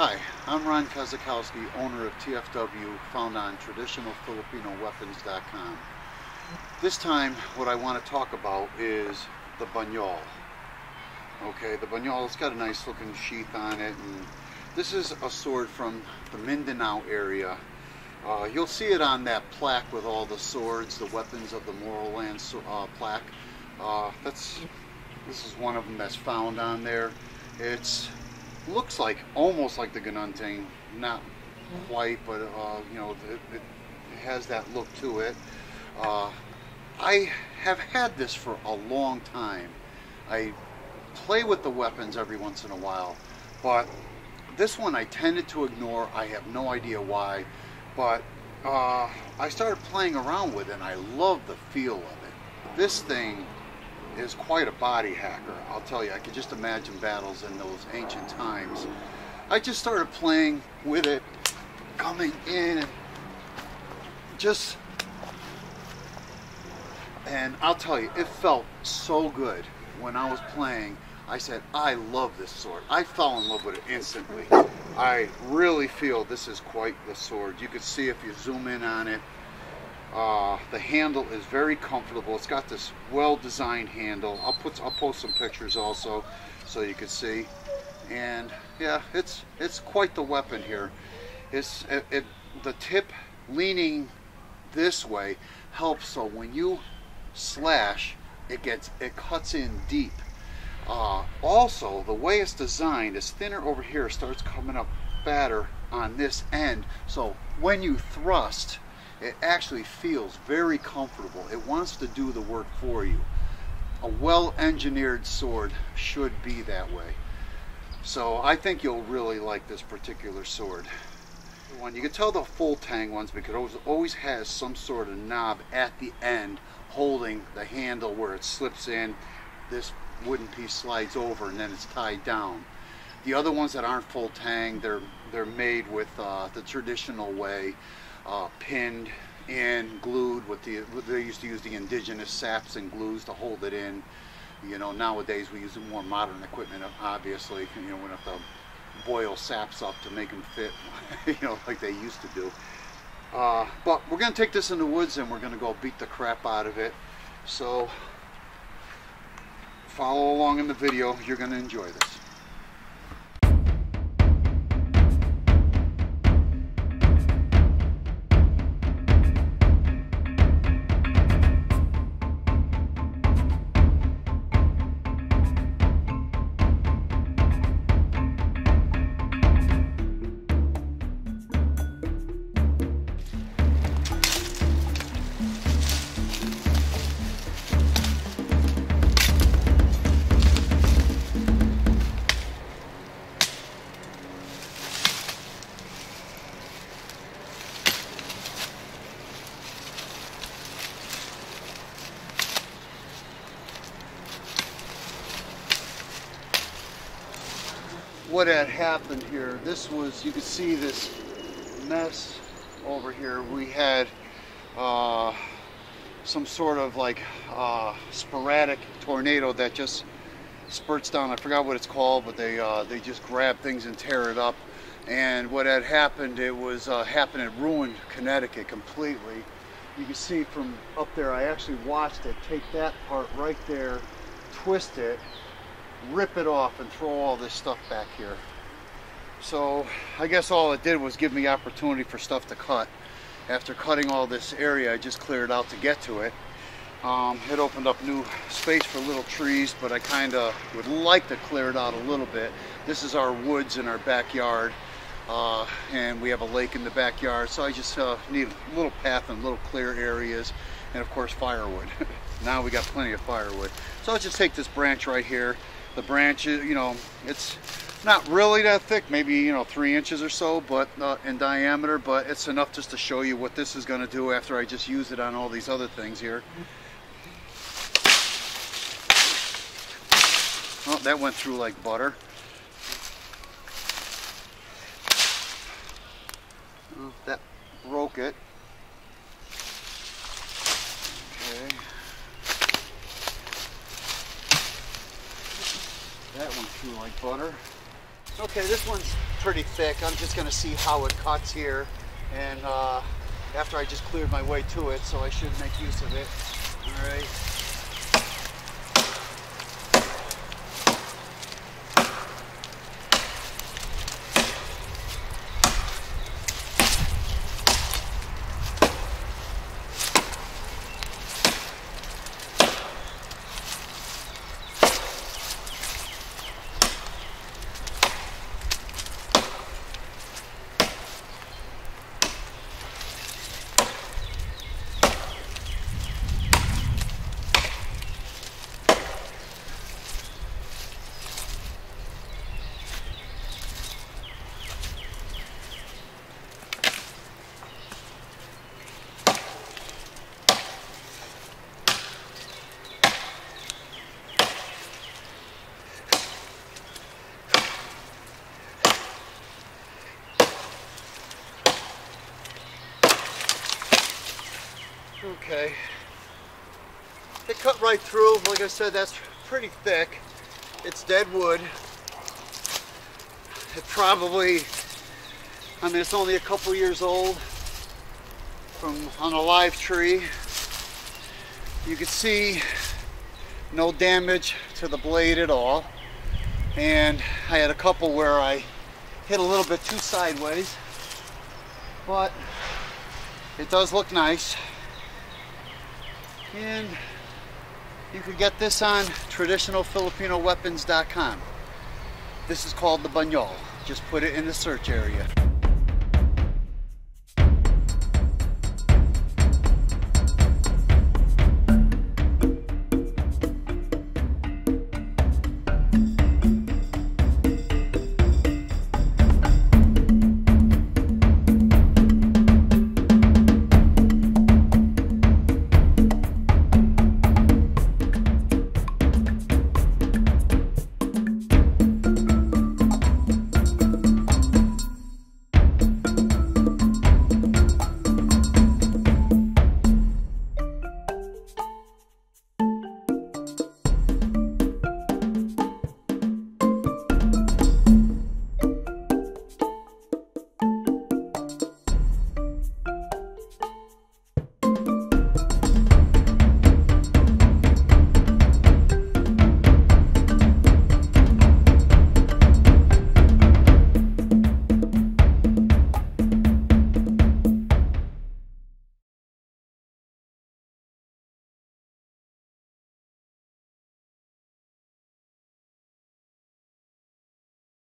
Hi, I'm Ron Kozakowski, owner of TFW, found on traditionalfilipinoweapons.com. This time, what I want to talk about is the Banyol. Okay, the Banyol, it's got a nice looking sheath on it, and this is a sword from the Mindanao area. You'll see it on that plaque with all the swords, the weapons of the Moroland plaque. This is one of them that's found on there. It's looks like almost like the Gununting, not quite, but you know, it has that look to it. I have had this for a long time. I play with the weapons every once in a while, but this one I tended to ignore. I have no idea why, but I started playing around with it and I love the feel of it. This thing is quite a body hacker, I'll tell you. I could just imagine battles in those ancient times. I just started playing with it, coming in, and I'll tell you, it felt so good when I was playing. I said, I love this sword. I fell in love with it instantly. I really feel this is quite the sword. You can see if you zoom in on it. The handle is very comfortable. It's got this well-designed handle. I'll post some pictures also so you can see. And yeah, it's quite the weapon here. The tip leaning this way helps, so when you slash, it cuts in deep. Also, the way it's designed is thinner over here, starts coming up fatter on this end. So when you thrust, it actually feels very comfortable. It wants to do the work for you. A well-engineered sword should be that way. So I think you'll really like this particular sword. You can tell the full tang ones because it always has some sort of knob at the end holding the handle where it slips in. This wooden piece slides over and then it's tied down. The other ones that aren't full tang, they're made with the traditional way. Pinned and glued with they used to use the indigenous saps and glues to hold it in. You know, nowadays we use more modern equipment, obviously. You know, we don't have to boil saps up to make them fit, you know, like they used to do. But we're going to take this in the woods and we're going to go beat the crap out of it. So follow along in the video. You're going to enjoy this. What had happened here, this was, you can see this mess over here. We had some sort of like sporadic tornado that just spurts down. I forgot what it's called, but they just grab things and tear it up. And what had happened, it was happened, it ruined Connecticut completely. You can see from up there, I actually watched it take that part right there, twist it, rip it off and throw all this stuff back here. So I guess all it did was give me opportunity for stuff to cut. After cutting all this area I just cleared out to get to it, it opened up new space for little trees, but I kind of would like to clear it out a little bit. This is our woods in our backyard, and we have a lake in the backyard, so I just need a little path and little clear areas, and of course firewood. Now we got plenty of firewood. So I'll just take this branch right here. The branch, you know, it's not really that thick, maybe, you know, 3 inches or so, but in diameter, but it's enough just to show you what this is going to do after I just use it on all these other things here. Oh, that went through like butter. Oh, that broke it. Okay. That went through like butter. Okay, this one's pretty thick. I'm just going to see how it cuts here, and after I just cleared my way to it, so I should make use of it. All right. Okay, it cut right through. Like I said, that's pretty thick. It's dead wood. It probably, I mean, it's only a couple years old from on a live tree. You can see no damage to the blade at all. And I had a couple where I hit a little bit too sideways, but it does look nice. And you can get this on traditionalfilipinoweapons.com. This is called the Banyol. Just put it in the search area.